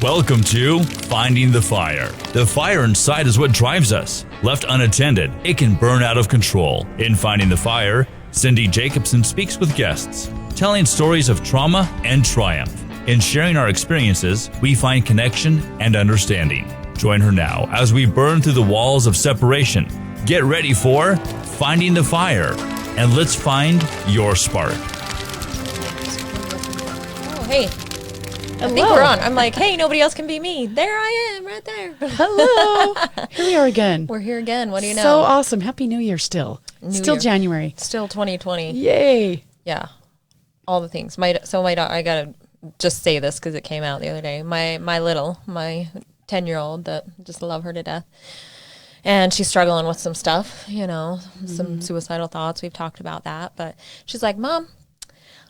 Welcome to Finding the Fire. The fire inside is what drives us. Left unattended, it can burn out of control. In Finding the Fire, Cindy Jacobson speaks with guests, telling stories of trauma and triumph. In sharing our experiences, we find connection and understanding. Join her now as we burn through the walls of separation. Get ready for Finding the Fire, and let's find your spark. Oh, hey. I think we're on. I'm like, hey, nobody else can be me. There I am, right there. Hello. Here we are again. We're here again. What do you know? So awesome. Happy New Year still. Year. January. Still 2020. Yay. Yeah. All the things. My daughter, I got to just say this because it came out the other day. My 10-year-old that just love her to death. And she's struggling with some stuff, some suicidal thoughts. We've talked about that. But she's like, Mom,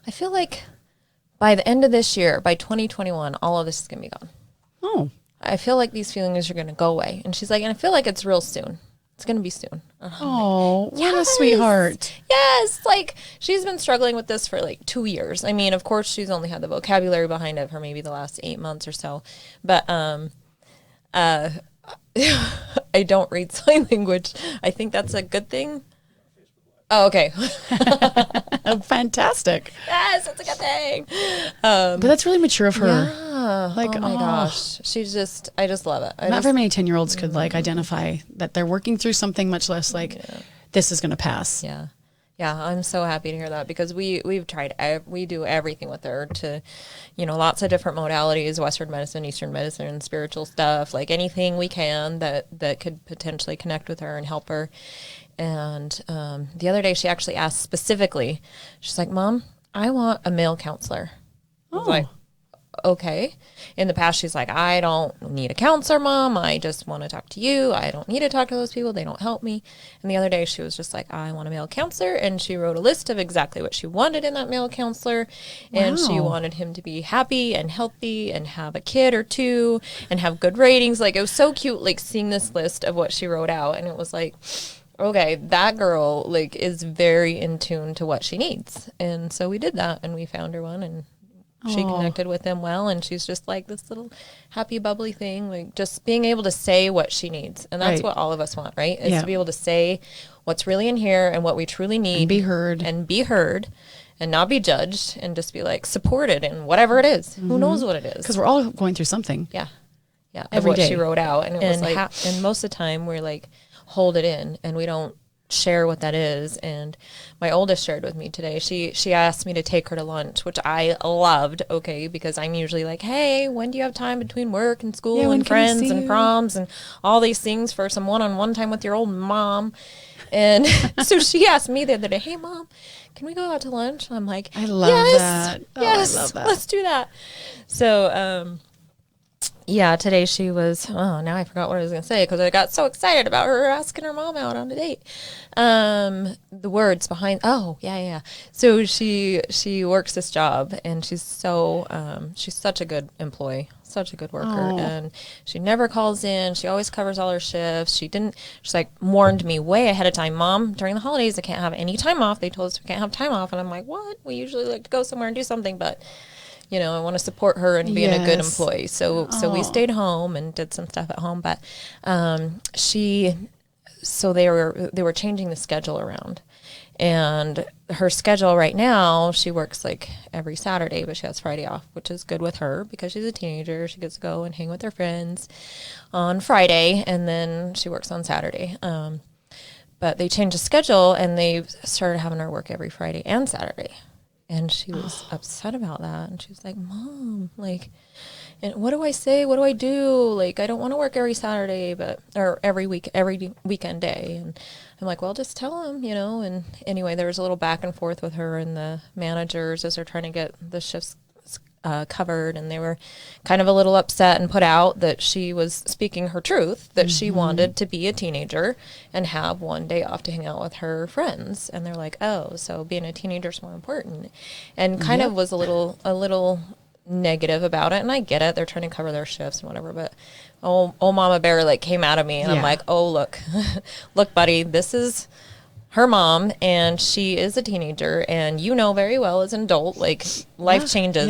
I feel like by the end of this year, by 2021, all of this is going to be gone. Oh. I feel like these feelings are going to go away. And she's like, and I feel like it's real soon. It's going to be soon. Oh, what a sweetheart. Yes. Like, she's been struggling with this for like 2 years. I mean, of course, she's only had the vocabulary behind it for maybe the last 8 months or so. But I don't read sign language. I think that's a good thing. Oh, okay. Oh, fantastic. Yes, that's a good thing. But that's really mature of her. Yeah. Like, oh my gosh. I just love it. Not very many 10-year-olds could identify that they're working through something, much less this is going to pass. Yeah. Yeah, I'm so happy to hear that because we've tried, we do everything with her to, lots of different modalities, Western medicine, Eastern medicine, spiritual stuff, like anything we can that could potentially connect with her and help her. And the other day she actually asked specifically, she's like, Mom, I want a male counselor. I was like, okay. In the past, she's like, I don't need a counselor, Mom. I just want to talk to you. I don't need to talk to those people. They don't help me. And the other day, she was just like, I want a male counselor. And she wrote a list of exactly what she wanted in that male counselor. And she wanted him to be happy and healthy and have a kid or two and have good ratings. Like, it was so cute, like, seeing this list of what she wrote out. And it was like, okay, that girl, like, is very in tune to what she needs. And so we did that, and we found her one, and she connected with him well, and she's just like this little happy, bubbly thing, like just being able to say what she needs. And that's what all of us want, right? Is to be able to say what's really in here and what we truly need. And be heard. And not be judged, and just be like supported in whatever it is. Who knows what it is? Because we're all going through something. Yeah. Yeah. Every day. She wrote out. And it was like, and most of the time we're like, hold it in, and we don't share what that is. And my oldest shared with me today, she asked me to take her to lunch, which I loved, because I'm usually like, hey, when do you have time between work and school and friends and proms and all these things for some one-on-one time with your old mom? And so she asked me the other day, hey, Mom, can we go out to lunch? I'm like, I love that. Yes, I love that. Let's do that. So yeah, today she was, now I forgot what I was going to say because I got so excited about her asking her mom out on a date. The words behind, yeah. So she works this job, and she's such a good employee, such a good worker. And she never calls in. She always covers all her shifts. She's like warned me way ahead of time, Mom, during the holidays, I can't have any time off. They told us we can't have time off. And I'm like, what? We usually like to go somewhere and do something, but I want to support her and being a good employee. So we stayed home and did some stuff at home. But they were changing the schedule around. And her schedule right now, she works like every Saturday, but she has Friday off, which is good with her because she's a teenager. She gets to go and hang with her friends on Friday, and then she works on Saturday. But they changed the schedule, and they started having her work every Friday and Saturday. And she was upset about that. And she was like, Mom, like, and what do I say? What do I do? Like, I don't want to work every Saturday, or every weekend day. And I'm like, well, just tell him, And anyway, there was a little back and forth with her and the managers as they're trying to get the shifts covered. And they were kind of a little upset and put out that she was speaking her truth, that she wanted to be a teenager and have one day off to hang out with her friends. And they're like, oh, so being a teenager is more important. And kind of was a little negative about it. And I get it. They're trying to cover their shifts and whatever. But old Mama Bear like came out of me, and I'm like, oh, look, buddy, this is her mom, and she is a teenager, and you know very well as an adult, like life changes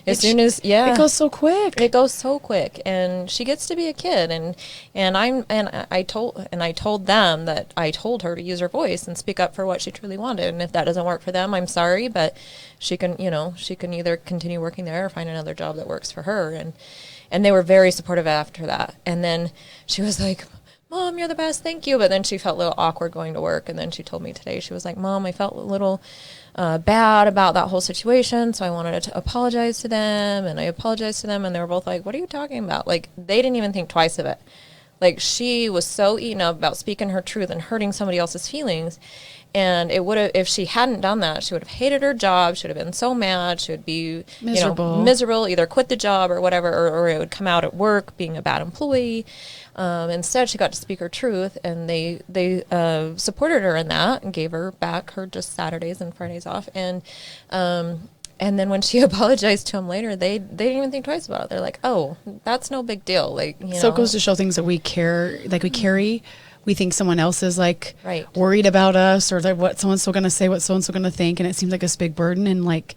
as soon as it goes so quick. It goes so quick, and she gets to be a kid, and I told them that I told her to use her voice and speak up for what she truly wanted, and if that doesn't work for them, I'm sorry, but she can either continue working there or find another job that works for her, and they were very supportive after that. And then she was like, Mom, you're the best, thank you. But then she felt a little awkward going to work. And then she told me today, she was like, Mom, I felt a little bad about that whole situation. So I wanted to apologize to them. And I apologized to them. And they were both like, what are you talking about? Like, they didn't even think twice of it. Like, she was so eaten up about speaking her truth and hurting somebody else's feelings. And it would have, if she hadn't done that, she would have hated her job. She would have been so mad. She would be miserable, either quit the job or whatever, or it would come out at work being a bad employee. Instead, she got to speak her truth, and they supported her in that and gave her back her just Saturdays and Fridays off. And then when she apologized to him later, they didn't even think twice about it. They're like, "Oh, that's no big deal." Like, so it goes to show things that we care, like we carry. We think someone else is like right. worried about us, or like what someone's so going to say, what someone's so going to think, and it seems like this big burden. And like,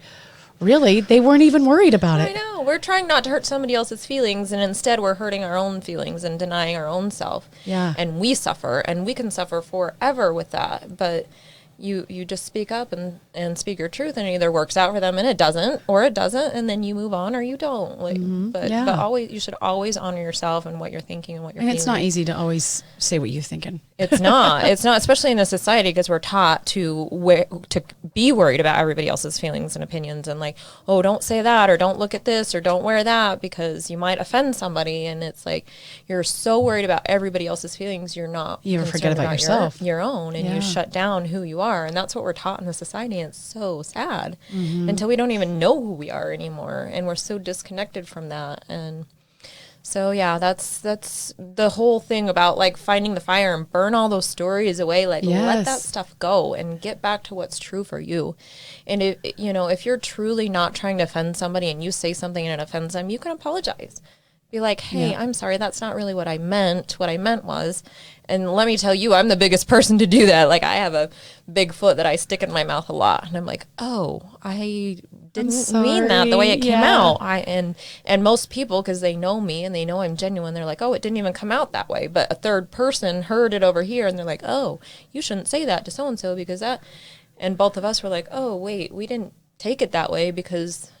really, they weren't even worried about it. I know. We're trying not to hurt somebody else's feelings, and instead we're hurting our own feelings and denying our own self. Yeah. And we suffer, and we can suffer forever with that. But you just speak up and speak your truth, and it either works out for them and it doesn't, or it doesn't, and then you move on or you don't. Like, but always, you should always honor yourself and what you're thinking and what you're feeling. And it's not easy to always say what you're thinking. It's not, especially in a society, because we're taught to be worried about everybody else's feelings and opinions, and like, oh, don't say that, or don't look at this, or don't wear that, because you might offend somebody. And it's like, you're so worried about everybody else's feelings, you ever forget about yourself, your own, and you shut down who you are. And that's what we're taught in the society. And it's so sad until we don't even know who we are anymore, and we're so disconnected from that. And so that's the whole thing about like finding the fire and burn all those stories away. Like, let that stuff go and get back to what's true for you. And if you're truly not trying to offend somebody and you say something and it offends them, you can apologize. Be like, hey, I'm sorry, that's not really what I meant. What I meant was, and let me tell you, I'm the biggest person to do that. Like, I have a big foot that I stick in my mouth a lot. And I'm like, oh, I didn't mean that the way it came out. And most people, because they know me and they know I'm genuine, they're like, oh, it didn't even come out that way. But a third person heard it over here, and they're like, oh, you shouldn't say that to so-and-so because that. And both of us were like, oh, wait, we didn't take it that way because,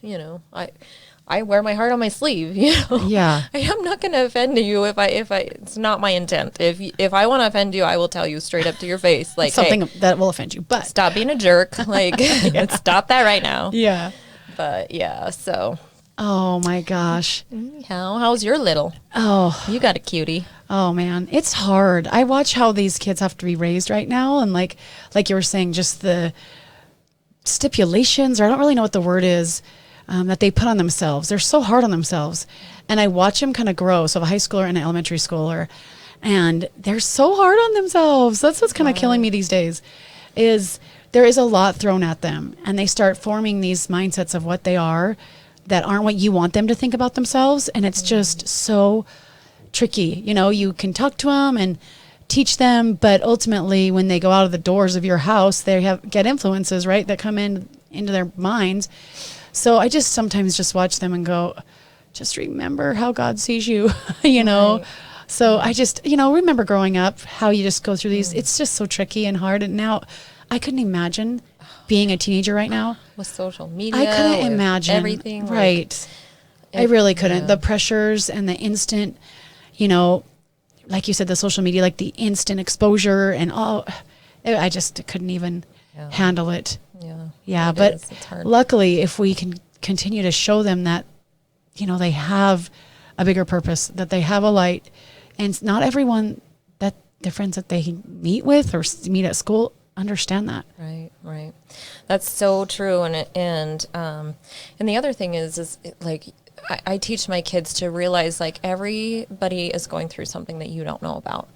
I wear my heart on my sleeve, Yeah. I am not going to offend you if it's not my intent. If I want to offend you, I will tell you straight up to your face, like, something hey, that will offend you, but stop being a jerk. Like, let's stop that right now. Yeah. But yeah, so. Oh my gosh. How's your little? Oh, you got a cutie. Oh man, it's hard. I watch how these kids have to be raised right now, and like you were saying, just the stipulations, or I don't really know what the word is. That they put on themselves. They're so hard on themselves. And I watch them kind of grow. So I have a high schooler and an elementary schooler, and they're so hard on themselves. That's what's kind of killing me these days, is there is a lot thrown at them, and they start forming these mindsets of what they are that aren't what you want them to think about themselves. And it's just so tricky. You can talk to them and teach them, but ultimately when they go out of the doors of your house, they get influences, right, that come into their minds. So I just sometimes just watch them and go, just remember how God sees you, Right. So I just, remember growing up, how you just go through these. It's just so tricky and hard. And now I couldn't imagine being a teenager right now. With social media. I couldn't imagine. Everything. Right. I really couldn't. Yeah. The pressures and the instant, like you said, the social media, like the instant exposure and all. I just couldn't even handle it. Yeah, but luckily, if we can continue to show them that, they have a bigger purpose, that they have a light, and not everyone that their friends that they meet with or meet at school understand that. Right. That's so true. And the other thing is like, I teach my kids to realize like everybody is going through something that you don't know about.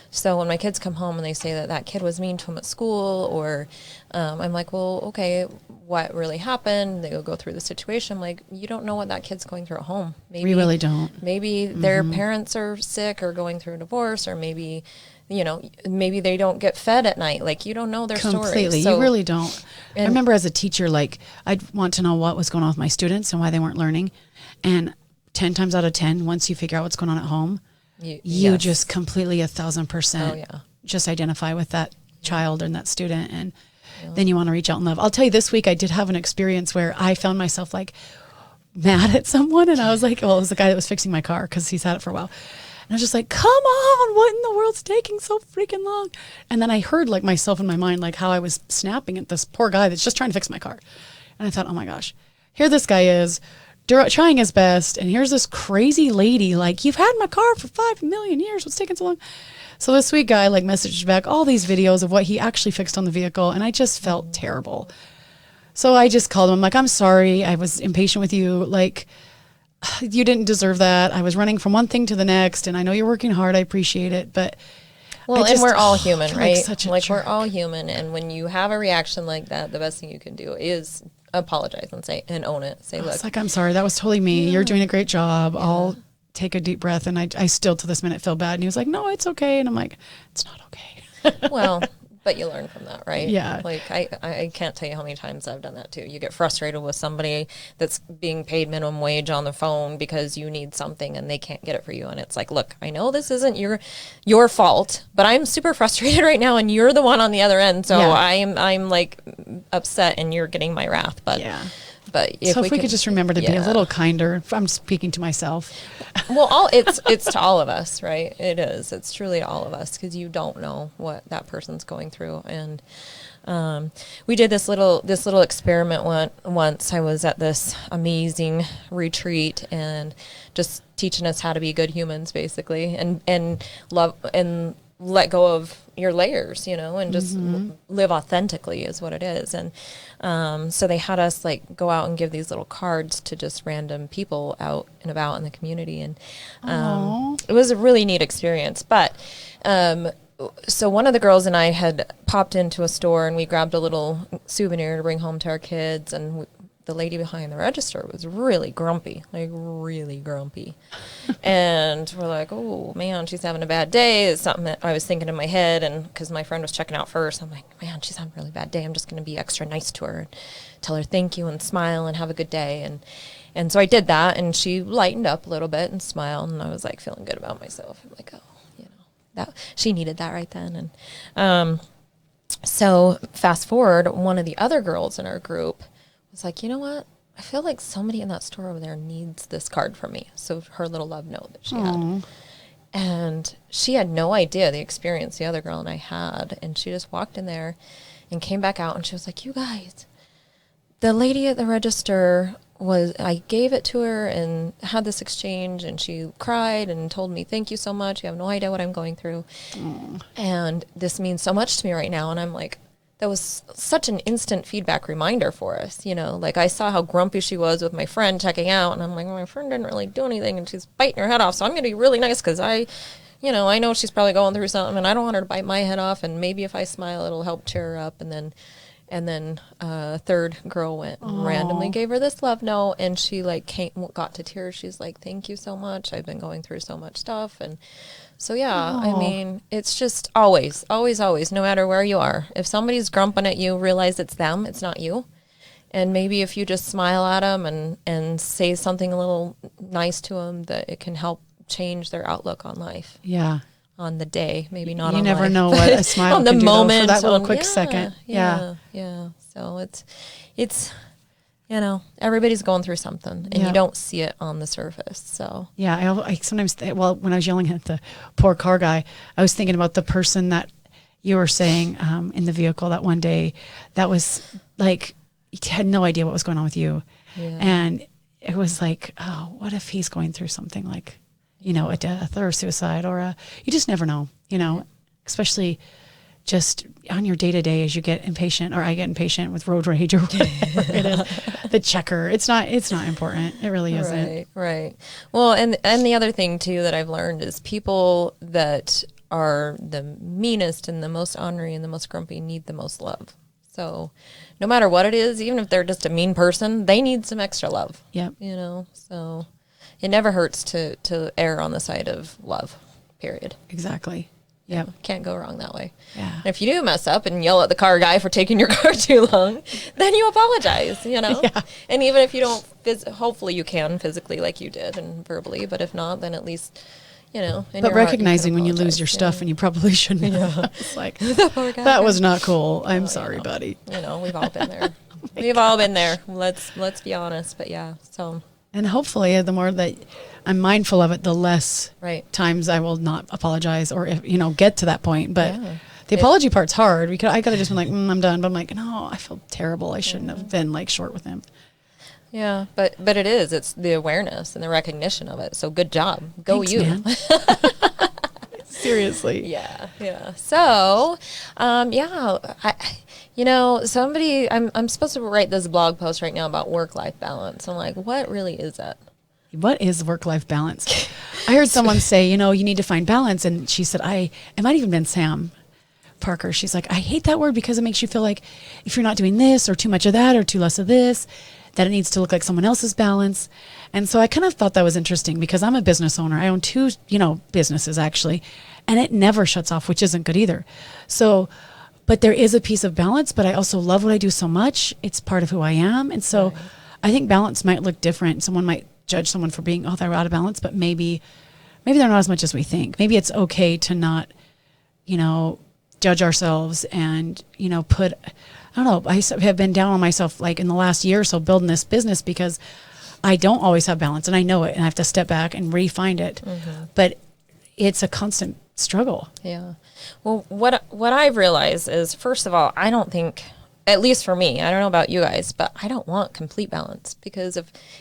So when my kids come home and they say that that kid was mean to them at school, or I'm like, well, okay, what really happened? They'll go through the situation. I'm like, you don't know what that kid's going through at home. Maybe We really don't. Maybe their parents are sick or going through a divorce, or maybe, you know, maybe they don't get fed at night. Like, you don't know their Completely. story. So, You really don't. I and- remember as a teacher, like, I'd want to know what was going on with my students and why they weren't learning. And 10 times out of 10, once you figure out what's going on at home, you yes. just completely 1,000% Oh, yeah. just identify with that child and that student. And then you want to reach out and love. I'll tell you, this week I did have an experience where I found myself like mad at someone. And I was like, well, it was the guy that was fixing my car because he's had it for a while. And I was just like, come on, what in the world's taking so freaking long? And then I heard like myself in my mind, like how I was snapping at this poor guy that's just trying to fix my car. And I thought, oh my gosh, here this guy is trying his best. And here's this crazy lady, like, you've had my car for 5 million years. What's taking so long? So this sweet guy like messaged back all these videos of what he actually fixed on the vehicle. And I just felt terrible. So I just called him. I'm like, I'm sorry. I was impatient with you. Like, you didn't deserve that. I was running from one thing to the next, and I know you're working hard. I appreciate it, but Well, I just, and we're all human, feel right? such a We're jerk. all human, and when you have a reaction like that, the best thing you can do is apologize and say and own it. Say, look, It's like, I'm sorry. That was totally me. You're doing a great job. I'll take a deep breath, and I still to this minute feel bad. And he was like, no, it's okay. And I'm like, it's not okay. well, but you learn from that, right? Yeah. Like I can't tell you how many times I've done that too. You get frustrated with somebody that's being paid minimum wage on the phone because you need something and they can't get it for you. And it's like, look, I know this isn't your fault, but I'm super frustrated right now and you're the one on the other end. So Yeah. I'm like upset and you're getting my wrath. But Yeah. But So if we could just remember to be a yeah. little kinder. I'm speaking to myself. Well, it's to all of us, right? It is. It's truly all of us because you don't know what that person's going through. And we did this little experiment once. I was at this amazing retreat and just teaching us how to be good humans, basically, and love and let go of your layers, and just live authentically is what it is. And so they had us like go out and give these little cards to just random people out and about in the community. And it was a really neat experience. But so one of the girls and I had popped into a store and we grabbed a little souvenir to bring home to our kids. And the lady behind the register was really grumpy, and we're like, oh man, she's having a bad day. It's something that I was thinking in my head, and because my friend was checking out first, I'm like, man, she's having a really bad day. I'm just going to be extra nice to her and tell her thank you and smile and have a good day. And so I did that, and she lightened up a little bit and smiled, and I was like feeling good about myself. I'm like, oh, that she needed that right then. And so fast forward, one of the other girls in our group was like, you know what? I feel like somebody in that store over there needs this card from me. So her little love note that she had. And she had no idea the experience the other girl and I had. And she just walked in there and came back out and she was like, you guys, the lady at the register I gave it to her and had this exchange, and she cried and told me, thank you so much. You have no idea what I'm going through. And this means so much to me right now. And I'm like, that was such an instant feedback reminder for us, like I saw how grumpy she was with my friend checking out, and I'm like, well, my friend didn't really do anything and she's biting her head off, so I'm going to be really nice because I know she's probably going through something and I don't want her to bite my head off, and maybe if I smile it'll help cheer her up. And then a third girl went and randomly gave her this love note, and she got to tears. She's like, thank you so much. I've been going through so much stuff. And so, yeah, I mean, it's just always, always, always, no matter where you are. If somebody's grumping at you, realize it's them, it's not you. And maybe if you just smile at them and say something a little nice to them, that it can help change their outlook on life. Yeah. On the day, maybe not You on never life, know but what a smile on the can do, though, moment, for that little quick second. Yeah. So it's everybody's going through something, and Yeah. you don't see it on the surface. So Yeah, I sometimes, when I was yelling at the poor car guy, I was thinking about the person that you were saying in the vehicle that one day that was like, had no idea what was going on with you. Yeah. And it was like, oh, what if he's going through something like, a death or a suicide or you just never know, especially just on your day to day as you get impatient, or I get impatient with road rage or whatever it is, the checker. It's not important. It really isn't. Right. Well, and the other thing too that I've learned is people that are the meanest and the most ornery and the most grumpy need the most love. So no matter what it is, even if they're just a mean person, they need some extra love. Yep. You know, so it never hurts to err on the side of love, period. Exactly. Yep. Can't go wrong that way. Yeah. And if you do mess up and yell at the car guy for taking your car too long, then you apologize, you know? Yeah. And even if you don't, hopefully you can physically like you did and verbally, but if not, then at least, you know. But recognizing when you lose your stuff and you probably shouldn't. Yeah. It's like, that was not cool. I'm sorry, buddy. You know, we've all been there. We've all been there. Let's be honest. But yeah, so. And hopefully the more that I'm mindful of it, the less times I will not apologize or, if, you know, get to that point. But the apology part's hard because I could have just been like, I'm done. But I'm like, no, I feel terrible. I shouldn't have been like short with him. Yeah, but it is. It's the awareness and the recognition of it. So good job. Go Thanks, you. Man. Seriously. Yeah. So, you know, I'm supposed to write this blog post right now about work-life balance. I'm like, what really is that? What is work-life balance? I heard someone say, you know, you need to find balance. And she said, it might even been Sam Parker. She's like, I hate that word because it makes you feel like if you're not doing this or too much of that or too less of this, that it needs to look like someone else's balance. And so I kind of thought that was interesting because I'm a business owner. I own 2, businesses actually, and it never shuts off, which isn't good either. So, but there is a piece of balance, but I also love what I do so much. It's part of who I am. And so I think balance might look different. Someone might judge someone for being, they're out of balance, but maybe they're not as much as we think. Maybe it's okay to not, judge ourselves and, I don't know, I have been down on myself like in the last year or so building this business because I don't always have balance and I know it and I have to step back and re-find it. Mm-hmm. But it's a constant struggle. Yeah. Well, what I've realized is, first of all, I don't think, at least for me, I don't know about you guys, but I don't want complete balance because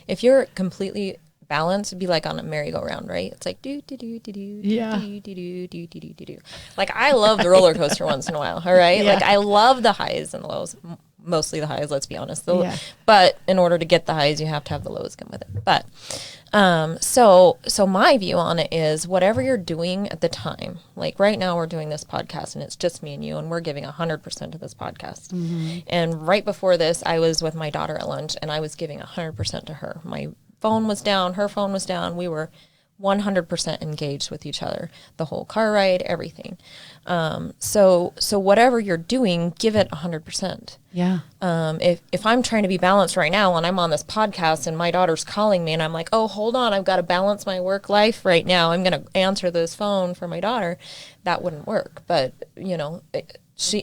if you're completely balanced, it'd be like on a merry-go-round, right? It's like do do do do do yeah. do do do do do do do. Like I love the roller coaster once in a while, all right? Yeah. Like I love the highs and the lows, mostly the highs. Let's be honest. But in order to get the highs, you have to have the lows come with it. But so my view on it is whatever you're doing at the time. Like right now, we're doing this podcast, and it's just me and you, and we're giving 100% to this podcast. Mm-hmm. And right before this, I was with my daughter at lunch, and I was giving 100% to her. My phone was down, her phone was down. We were 100% engaged with each other, the whole car ride, everything. So whatever you're doing, give it 100%. Yeah. If I'm trying to be balanced right now and I'm on this podcast and my daughter's calling me and I'm like, oh, hold on, I've got to balance my work life right now. I'm going to answer this phone for my daughter. That wouldn't work. But,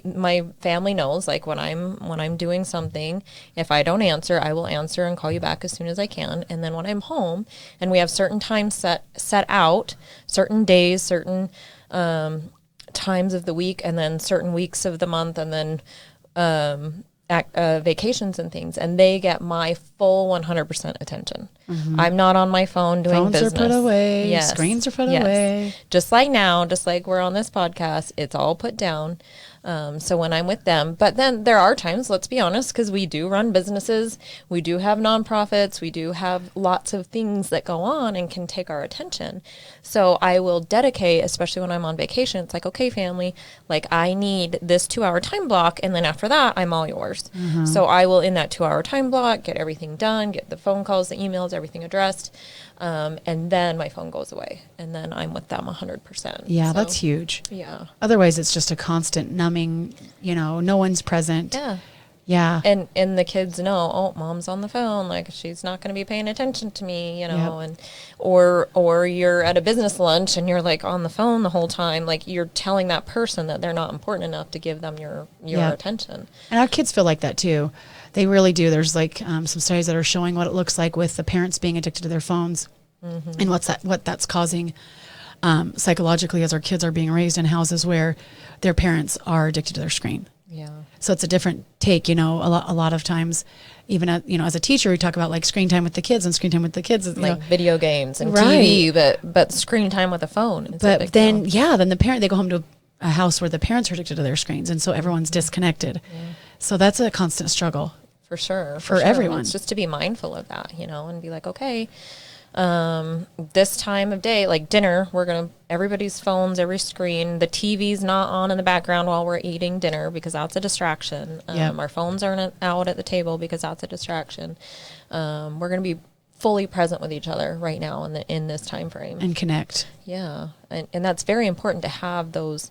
my family knows, like when I'm doing something, if I don't answer, I will answer and call you back as soon as I can. And then when I'm home and we have certain times set out, certain days, certain times of the week, and then certain weeks of the month, and then vacations and things, and they get my full 100% attention. Mm-hmm. I'm not on my phone doing business. Phones are put away. Yes. Screens are put away. Just like now, just like we're on this podcast, it's all put down. So when I'm with them, but then there are times, let's be honest, because we do run businesses, we do have nonprofits, we do have lots of things that go on and can take our attention. So I will dedicate, especially when I'm on vacation, it's like, okay, family, like I need this 2-hour time block. And then after that, I'm all yours. Mm-hmm. So I will, in that 2-hour time block, get everything done, get the phone calls, the emails, everything addressed. And then my phone goes away and then I'm with them 100%. Yeah, so, that's huge. Yeah. Otherwise it's just a constant numbing, no one's present. Yeah. Yeah. And the kids know, oh, mom's on the phone, like she's not going to be paying attention to me, yep. And or you're at a business lunch and you're like on the phone the whole time, like you're telling that person that they're not important enough to give them your yep. attention. And our kids feel like that too. They really do. There's like some studies that are showing what it looks like with the parents being addicted to their phones, mm-hmm. and what that's causing psychologically as our kids are being raised in houses where their parents are addicted to their screen. Yeah. So it's a different take. A lot of times, even as a teacher, we talk about like screen time with the kids and screen time with the kids, like video games and right. TV, but screen time with a phone. But then the parent, they go home to a house where the parents are addicted to their screens, and so everyone's disconnected. Yeah. So that's a constant struggle. For sure. For everyone. It's just to be mindful of that, and be like, okay, This time of day, like dinner, everybody's phones, every screen, the TV's not on in the background while we're eating dinner because that's a distraction. Yep. Our phones aren't out at the table because that's a distraction. We're going to be fully present with each other right now in this time frame. And connect. Yeah. And that's very important to have those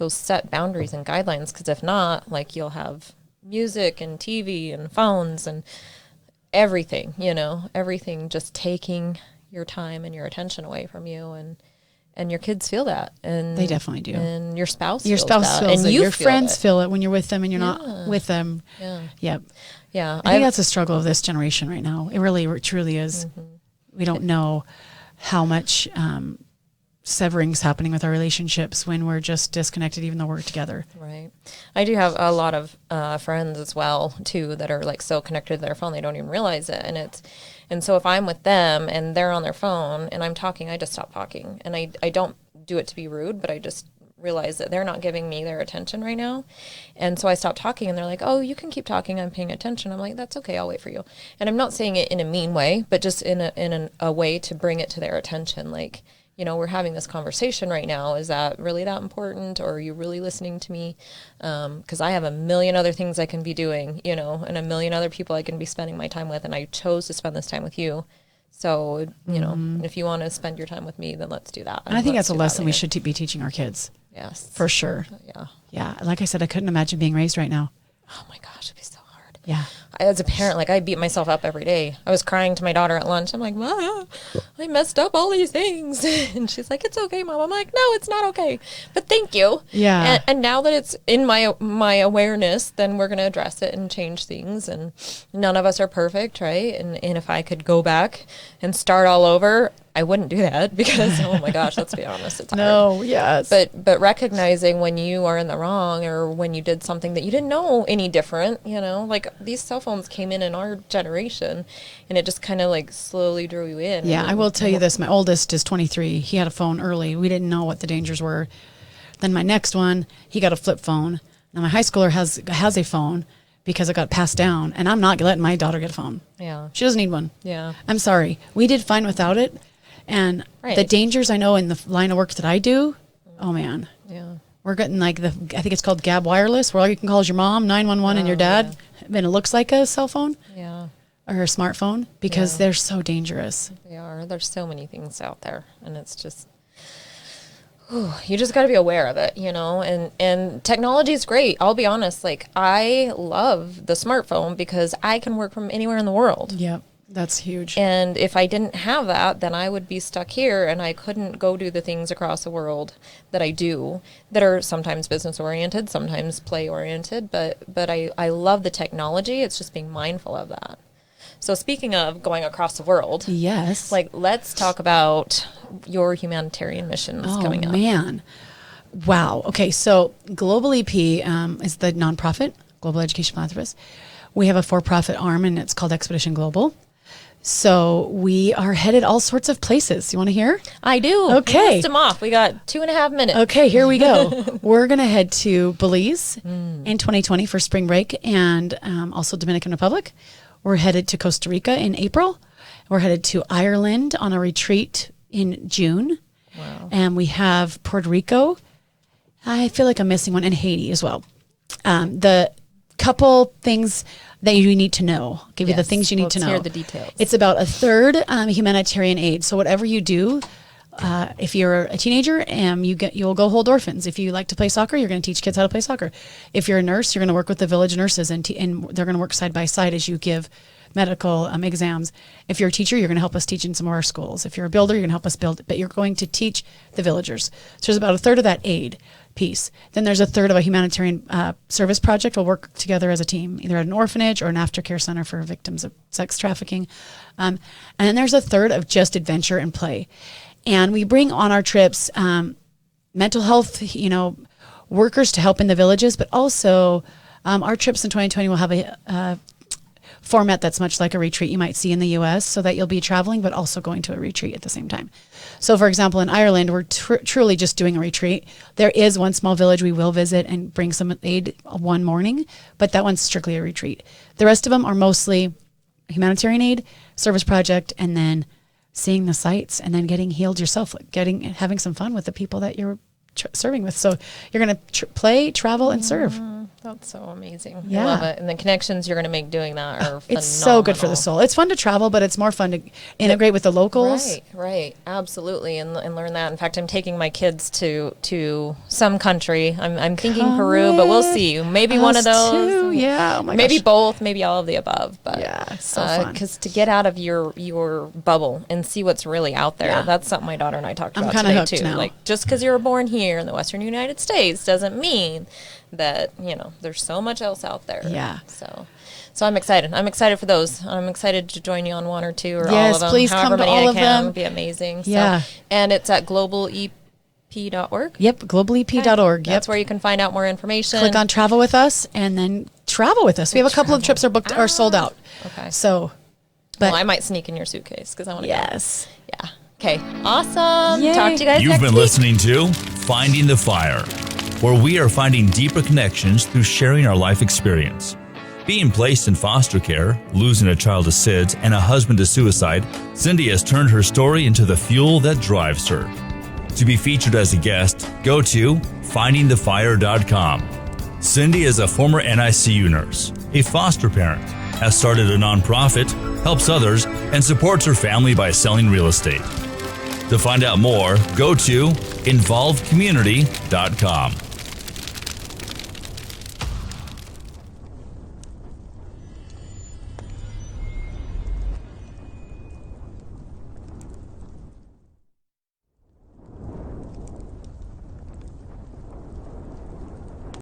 set boundaries and guidelines, because if not, like, you'll have music and TV and phones and everything, everything just taking your time and your attention away from you, and your kids feel that, and They definitely do. and your spouse Your feels spouse that, feels and it. you Your feel friends it. feel it when you're with them and you're not with them. Yeah. Yep. Yeah. I think that's a struggle of this generation right now. It really truly is. We don't know how much severing's happening with our relationships when we're just disconnected, even though we're together. Right. I do have a lot of friends as well too that are like so connected to their phone they don't even realize it, and so if I'm with them and they're on their phone and I'm talking, I just stop talking, and I don't do it to be rude, but I just realize that they're not giving me their attention right now, and so I stop talking, and they're like, "Oh, you can keep talking, I'm paying attention." I'm like, "That's okay, I'll wait for you." And I'm not saying it in a mean way, but just in a way to bring it to their attention, like, we're having this conversation right now. Is that really that important? Or are you really listening to me? Because I have a million other things I can be doing, and a million other people I can be spending my time with. And I chose to spend this time with you. So, if you want to spend your time with me, then let's do that. And I think Let's that's a do that lesson we later. should be teaching our kids. Yes. For sure. Yeah. Yeah. Like I said, I couldn't imagine being raised right now. Oh my gosh, it'd be so hard. Yeah. As a parent, like, I beat myself up every day. I was crying to my daughter at lunch. I'm like, "Mom, I messed up all these things." And she's like, "It's okay, Mom." I'm like, "No, it's not okay. But thank you." Yeah. And now that it's in my awareness, then we're going to address it and change things. And none of us are perfect, right? And if I could go back and start all over, I wouldn't do that because, oh my gosh, let's be honest, it's hard. No, yes. But recognizing when you are in the wrong, or when you did something that you didn't know any different, like these cell phones came in our generation, and it just kind of like slowly drew you in. Yeah, I will tell you this. My oldest is 23. He had a phone early. We didn't know what the dangers were. Then my next one, he got a flip phone. Now my high schooler has a phone because it got passed down, and I'm not letting my daughter get a phone. Yeah. She doesn't need one. Yeah. I'm sorry. We did fine without it. And Right. the dangers I know in the line of work that I do, oh man. Yeah. We're getting like I think it's called Gab Wireless, where all you can call is your mom, 911, and your dad. And it looks like a cell phone Yeah. or a smartphone because they're so dangerous. They are. There's so many things out there, and it's just, you just got to be aware of it, and technology is great. I'll be honest. Like, I love the smartphone because I can work from anywhere in the world. Yep. That's huge. And if I didn't have that, then I would be stuck here, and I couldn't go do the things across the world that I do, that are sometimes business oriented, sometimes play oriented. But I love the technology. It's just being mindful of that. So speaking of going across the world, Yes. like, let's talk about your humanitarian missions coming up. Oh, man. Wow. Okay. So Global EP is the nonprofit, Global Education Philanthropist. We have a for-profit arm, and it's called Expedition Global. So we are headed all sorts of places. You want to hear? I do. Okay. List them off. We got 2.5 minutes. Okay, here we go. We're going to head to Belize in 2020 for spring break, and also Dominican Republic. We're headed to Costa Rica in April. We're headed to Ireland on a retreat in June. Wow. And we have Puerto Rico. I feel like I'm missing one, and Haiti as well. The couple things that you need to know. I'll give you the Yes. things you need Let's to know. hear the details. It's about 1/3 humanitarian aid. So whatever you do, if you're a teenager, you'll go hold orphans. If you like to play soccer, you're going to teach kids how to play soccer. If you're a nurse, you're going to work with the village nurses, and they're going to work side by side as you give medical exams. If you're a teacher, you're going to help us teach in some of our schools. If you're a builder, you're going to help us build, but you're going to teach the villagers. So there's about 1/3 of that aid piece. Then there's 1/3 of a humanitarian service project. We'll work together as a team, either at an orphanage or an aftercare center for victims of sex trafficking. And then there's 1/3 of just adventure and play. And we bring on our trips mental health, workers to help in the villages, but also our trips in 2020 will have a format that's much like a retreat you might see in the U.S., so that you'll be traveling but also going to a retreat at the same time. So, for example, in Ireland, we're truly just doing a retreat. There is one small village we will visit and bring some aid one morning, but that one's strictly a retreat. The rest of them are mostly humanitarian aid, service project, and then seeing the sights, and then getting healed yourself, like having some fun with the people that you're serving with. So you're going to play, travel, and serve. That's so amazing. Yeah. I love it. And the connections you're going to make doing that are phenomenal. It's so good for the soul. It's fun to travel, but it's more fun to integrate with the locals. Right. Absolutely. And learn that. In fact, I'm taking my kids to some country. I'm thinking Peru, but we'll see. Maybe one of those. Too. Yeah. Oh my maybe gosh. both, maybe all of the above. But yeah, so fun. Because to get out of your bubble and see what's really out there, that's something my daughter and I talked about today hooked too. now. Like, just because you were born here in the Western United States doesn't mean that, there's so much else out there. Yeah. So I'm excited. I'm excited for those. I'm excited to join you on one or two or all Yes, of them. please however come to many all I of can. them. It'll be amazing. Yeah. So, and it's at globalep.org. Yep, globalep.org. That's where you can find out more information. Click on travel with us and then travel with us. We have a couple of trips are booked or sold out. Okay. So, but I might sneak in your suitcase because I want to yes. go. Yeah. Okay. Awesome. Yay. Talk to you guys You've next been week. listening to Finding the Fire, where we are finding deeper connections through sharing our life experience. Being placed in foster care, losing a child to SIDS, and a husband to suicide, Cindy has turned her story into the fuel that drives her. To be featured as a guest, go to findingthefire.com. Cindy is a former NICU nurse, a foster parent, has started a nonprofit, helps others, and supports her family by selling real estate. To find out more, go to involvedcommunity.com.